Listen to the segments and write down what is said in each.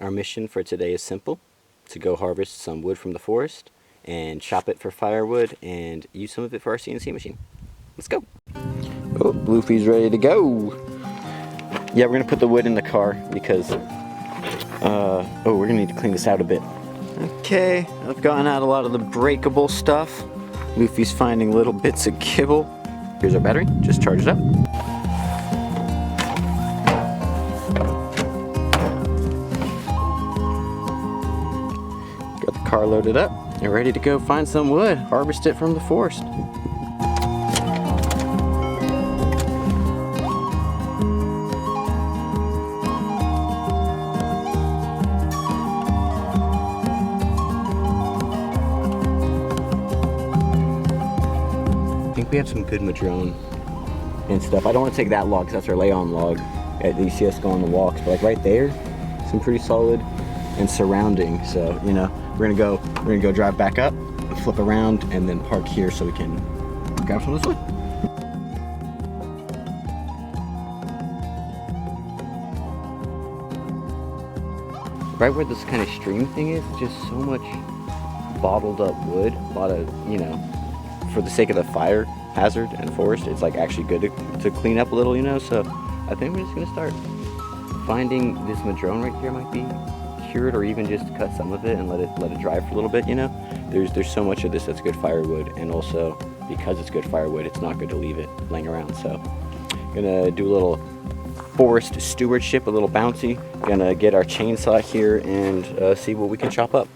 Our mission for today is simple: to go harvest some wood from the forest and chop it for firewood and use some of it for our CNC machine. Let's go. Oh, Bluefy's ready to go. Yeah, we're gonna put the wood in the car because we're gonna need to clean this out a bit. Okay, I've gotten out a lot of the breakable stuff. Luffy's finding little bits of kibble. Here's our battery, just charge it up. Got the car loaded up and ready to go find some wood, harvest it from the forest. I think we have some good madrone and stuff. I don't want to take that log because that's our lay-on log. You see us go on the walks, but like right there, some pretty solid and surrounding. So we're gonna go drive back up, flip around, and then park here so we can grab some of this wood. Right where this kind of stream thing is, just so much bottled up wood. A lot of for the sake of the fire hazard and forest, it's like actually good to clean up a little, so I think we're just gonna start finding this madrone right here. Might be cured, or even just cut some of it and let it dry for a little bit. There's so much of this that's good firewood, and also because it's good firewood, it's not good to leave it laying around. So gonna do a little forest stewardship, a little bouncy. Gonna get our chainsaw here and see what we can chop up.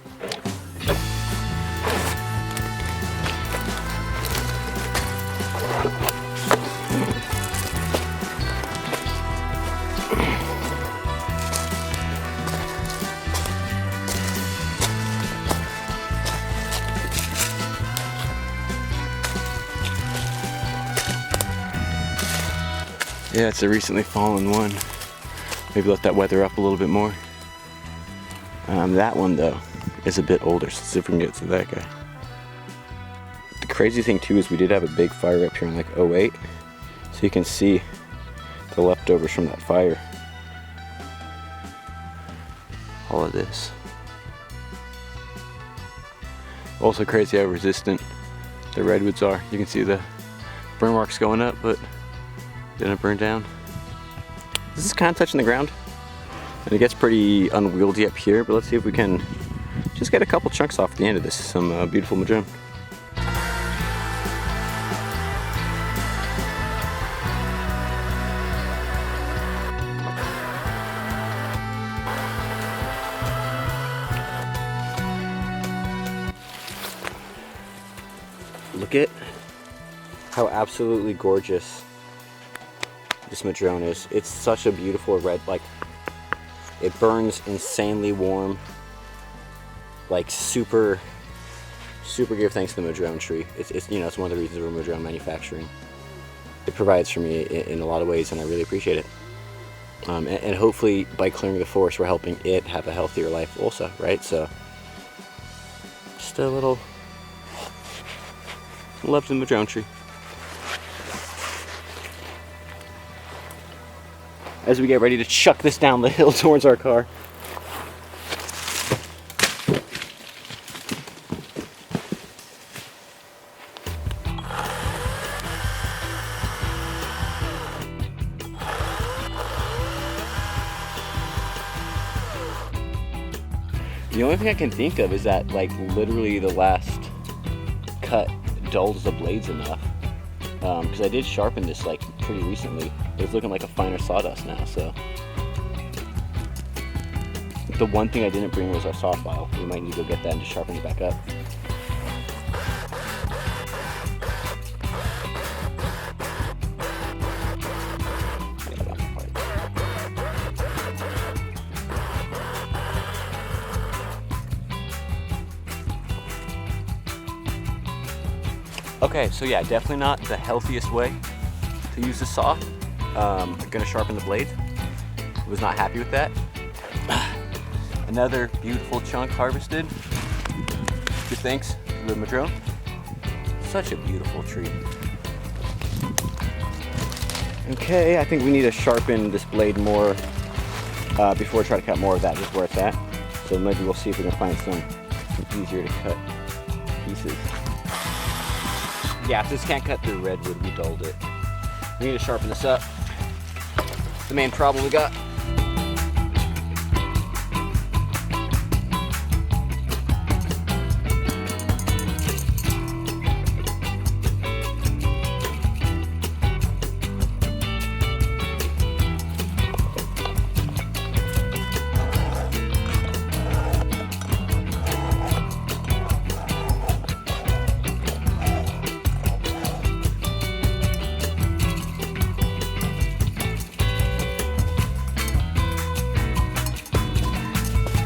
Yeah, it's a recently fallen one. Maybe let that weather up a little bit more. That one though is a bit older, so let's see if we can get to that guy. The crazy thing too is we did have a big fire up here in like 08, so you can see the leftovers from that fire. All of this. Also crazy how resistant the redwoods are. You can see the burn marks going up, but didn't burn down. This is kind of touching the ground, and it gets pretty unwieldy up here, but let's see if we can just get a couple chunks off the end of this. Some beautiful madrone. Look at how absolutely gorgeous this madrone is. It's such a beautiful red, like it burns insanely warm, like super give thanks to the madrone tree. It's it's one of the reasons we're madrone manufacturing. It provides for me in a lot of ways, and I really appreciate it. And hopefully by clearing the forest, we're helping it have a healthier life also, right? So just a little love to the madrone tree. As we get ready to chuck this down the hill towards our car. The only thing I can think of is that like literally the last cut dulls the blades enough. Because I did sharpen this like pretty recently. It's looking like a finer sawdust now, so. The one thing I didn't bring was our saw file. We might need to go get that and just sharpen it back up. Okay, so yeah, definitely not the healthiest way to use the saw. I'm gonna sharpen the blade. Was not happy with that. Another beautiful chunk harvested. Good thanks to the madrone. Such a beautiful tree. Okay, I think we need to sharpen this blade more before I try to cut more of that, just where it's at. So maybe we'll see if we can find some easier to cut pieces. Yeah, if this can't cut through redwood, we dulled it. We need to sharpen this up. The main problem we got.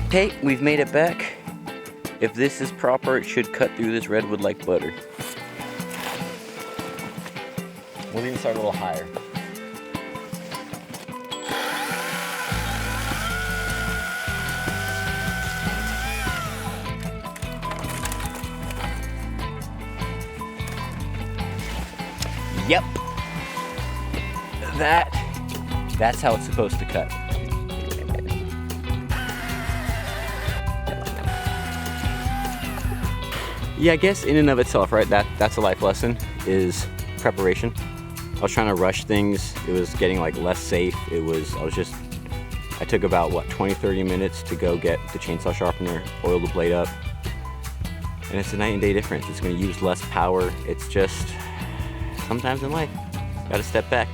Okay, we've made it back. If this is proper, it should cut through this redwood like butter. We'll even start a little higher. Yep. That's how it's supposed to cut. Yeah, I guess in and of itself, right? That's a life lesson, is preparation. I was trying to rush things. It was getting like less safe. I took about what, 20-30 minutes to go get the chainsaw sharpener, oil the blade up. And it's a night and day difference. It's gonna use less power. It's just, sometimes in life, gotta step back.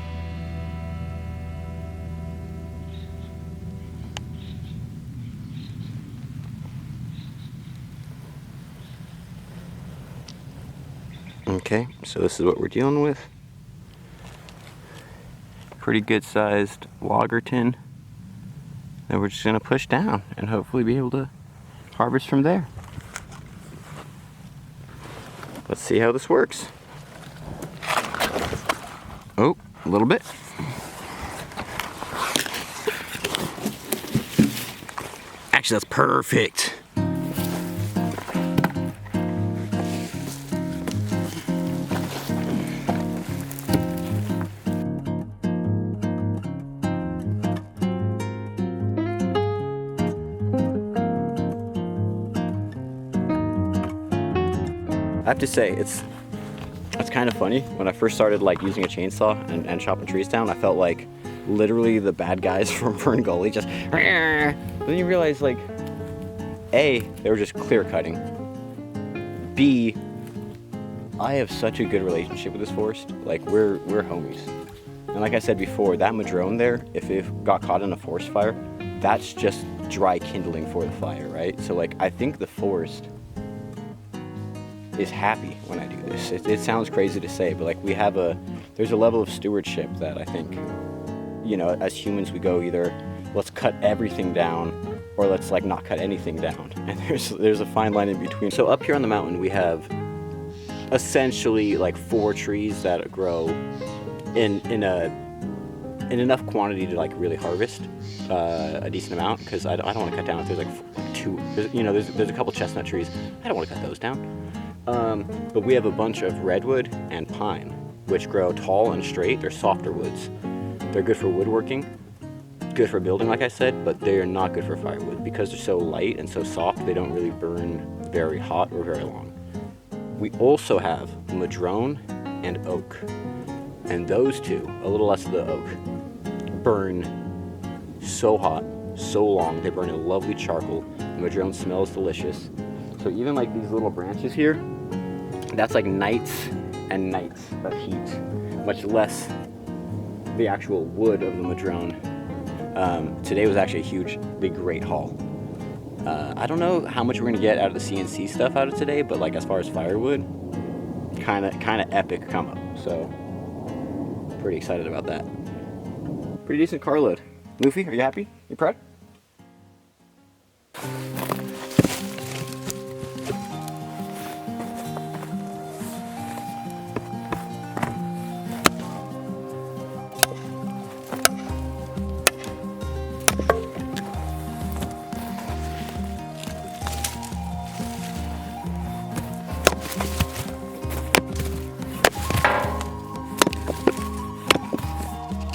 Okay, so this is what we're dealing with. Pretty good sized logger tin that we're just gonna push down and hopefully be able to harvest from there. Let's see how this works. Oh, a little bit. Actually, that's perfect. I have to say, it's kind of funny. When I first started like using a chainsaw and chopping trees down, I felt like literally the bad guys from Fern Gully, just but then you realize, like, A, they were just clear cutting. B, I have such a good relationship with this forest. Like, we're homies. And like I said before, that madrone there, if it got caught in a forest fire, that's just dry kindling for the fire, right? So like, I think the forest is happy when I do this. It sounds crazy to say, but like, there's a level of stewardship that I think, you know, as humans we go either let's cut everything down or let's like not cut anything down. And there's a fine line in between. So up here on the mountain we have essentially like 4 trees that grow in enough quantity to like really harvest a decent amount, because I don't want to cut down if there's like 2, there's a couple chestnut trees. I don't want to cut those down. But we have a bunch of redwood and pine, which grow tall and straight. They're softer woods. They're good for woodworking, good for building, like I said, but they're not good for firewood because they're so light and so soft. They don't really burn very hot or very long. We also have madrone and oak, and those two, a little less of the oak, burn so hot, so long. They burn a lovely charcoal. The madrone smells delicious. So even like these little branches here, that's like nights and nights of heat, much less the actual wood of the madrone. Today was actually a huge, big, great haul. I don't know how much we're gonna get out of the CNC stuff out of today, but like as far as firewood, kind of epic come up. So pretty excited about that. Pretty decent carload. Luffy, are you happy? You proud?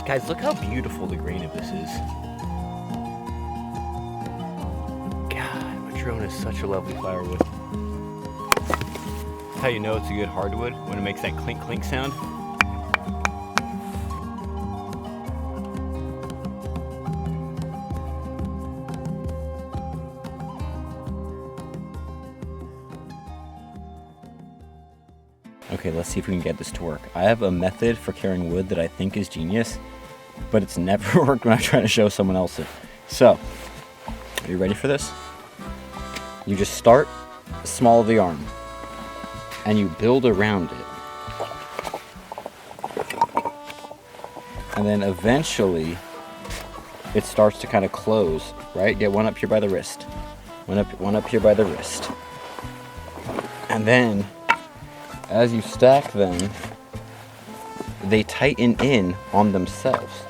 Guys, look how beautiful the grain of this is. madrone is such a lovely firewood. That's how you know it's a good hardwood, when it makes that clink clink sound. Okay, let's see if we can get this to work. I have a method for carrying wood that I think is genius, but it's never worked when I try to show someone else it. So, are you ready for this? You just start small of the arm, and you build around it. And then eventually, it starts to kind of close, right? Get one up here by the wrist. One up here by the wrist. And then, as you stack them, they tighten in on themselves.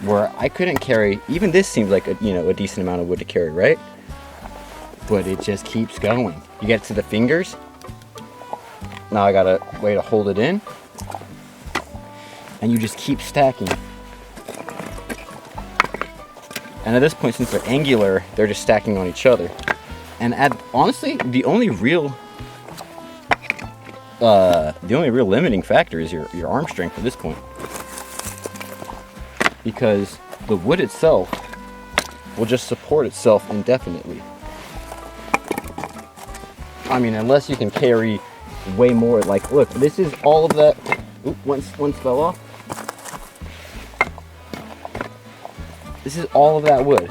Where I couldn't carry, even this seems like a decent amount of wood to carry, right? But it just keeps going. You get to the fingers. Now I got a way to hold it in. And you just keep stacking. And at this point, since they're angular, they're just stacking on each other. And honestly, the only real limiting factor is your arm strength at this point. Because the wood itself will just support itself indefinitely. I mean, unless you can carry way more. Like, look, this is all of that. Oop, one fell off. This is all of that wood.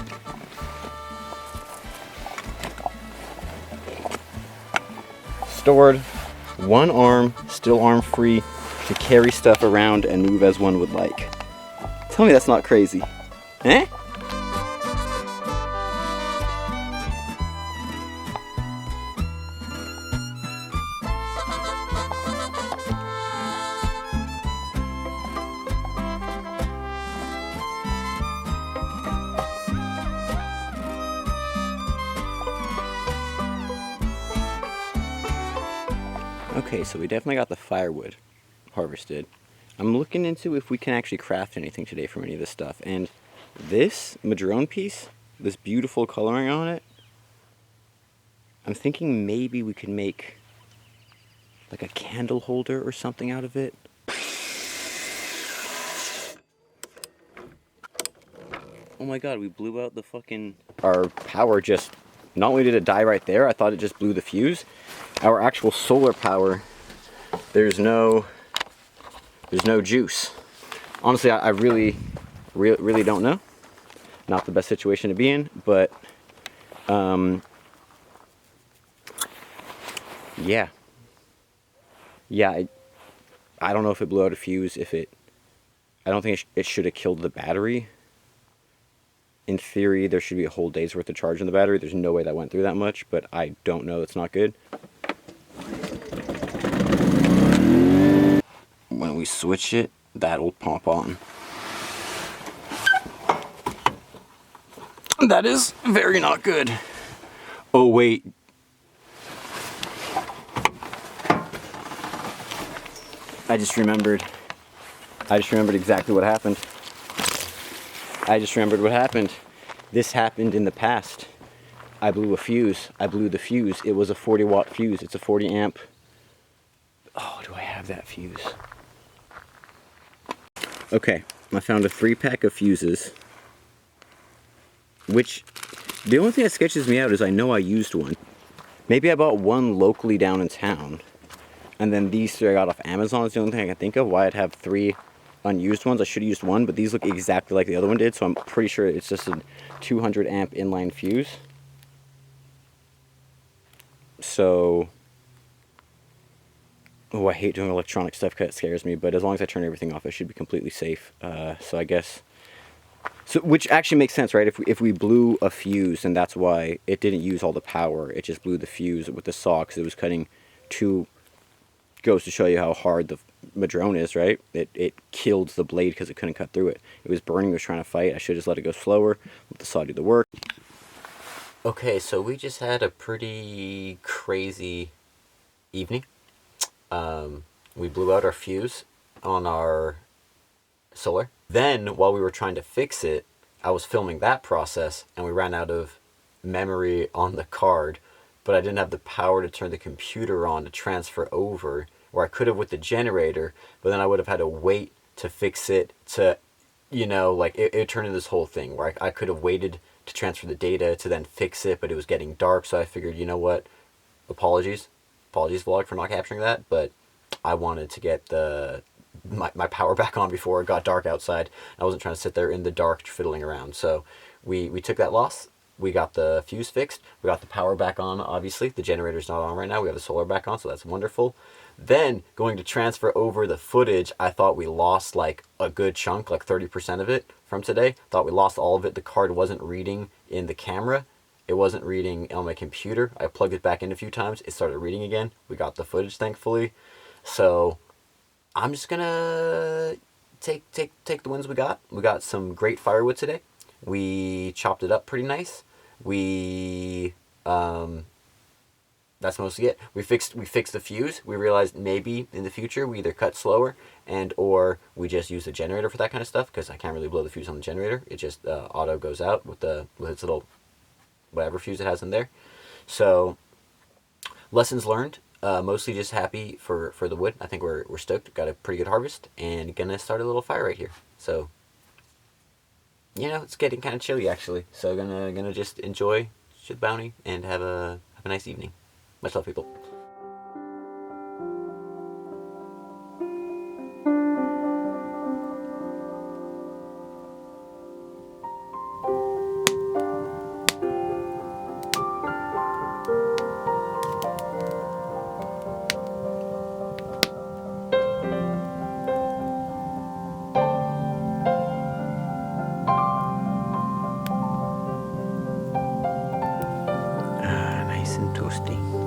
Stored, one arm, still arm free, to carry stuff around and move as one would like. Tell me that's not crazy. Eh? Okay, so we definitely got the firewood harvested. I'm looking into if we can actually craft anything today from any of this stuff. And this madrone piece, this beautiful coloring on it, I'm thinking maybe we could make like a candle holder or something out of it. Oh my god, we blew out the fucking... Our power just... Not only did it die right there, I thought it just blew the fuse. Our actual solar power, there's no juice. Honestly, I really don't know. Not the best situation to be in, but yeah. I don't know if it blew out a fuse. I don't think it should have killed the battery. In theory, there should be a whole day's worth of charge in the battery. There's no way that went through that much, but I don't know. It's not good. When we switch it, that'll pop on. That is very not good. Oh, wait. I just remembered exactly what happened. I just remembered what happened. This happened in the past. I blew a fuse. I blew the fuse. It was a 40-watt fuse. It's a 40 amp. Oh, do I have that fuse? Okay, I found a 3-pack of fuses. Which, the only thing that sketches me out is I know I used one. Maybe I bought one locally down in town. And then these 3 I got off Amazon is the only thing I can think of why I'd have 3 unused ones. I should have used one, but these look exactly like the other one did, so I'm pretty sure it's just a 200 amp inline fuse. So, oh, I hate doing electronic stuff because it scares me, but as long as I turn everything off, I should be completely safe. So I guess, which actually makes sense, right? If we blew a fuse, and that's why it didn't use all the power, it just blew the fuse with the saw because it was cutting too. Goes to show you how hard the madrone is, right? It killed the blade because it couldn't cut through it. It was burning, it was trying to fight. I should just let it go slower, let the saw do the work. Okay, so we just had a pretty crazy evening. We blew out our fuse on our solar. Then, while we were trying to fix it, I was filming that process, and we ran out of memory on the card, but I didn't have the power to turn the computer on to transfer over, or I could have with the generator, but then I would have had to wait to fix it to, like it turned into this whole thing where I could have waited to transfer the data to then fix it, but it was getting dark, so I figured, you know what, apologies, vlog, for not capturing that, but I wanted to get my power back on before it got dark outside. I wasn't trying to sit there in the dark fiddling around. So we took that loss. We got the fuse fixed. We got the power back on, obviously. The generator's not on right now. We have the solar back on, so that's wonderful. Then, going to transfer over the footage, I thought we lost like a good chunk, like 30% of it from today. Thought we lost all of it. The card wasn't reading in the camera. It wasn't reading on my computer. I plugged it back in a few times. It started reading again. We got the footage, thankfully. So I'm just gonna take the wins we got. We got some great firewood today. We chopped it up pretty nice. We that's mostly it. We fixed the fuse. We realized maybe in the future we either cut slower and or we just use the generator for that kind of stuff, because I can't really blow the fuse on the generator. It just auto goes out with its little whatever fuse it has in there. So lessons learned. Mostly just happy for the wood. I think we're stoked. Got a pretty good harvest and gonna start a little fire right here. So it's getting kind of chilly actually. So gonna just enjoy the bounty and have a nice evening. Much love, people. Nice and toasty.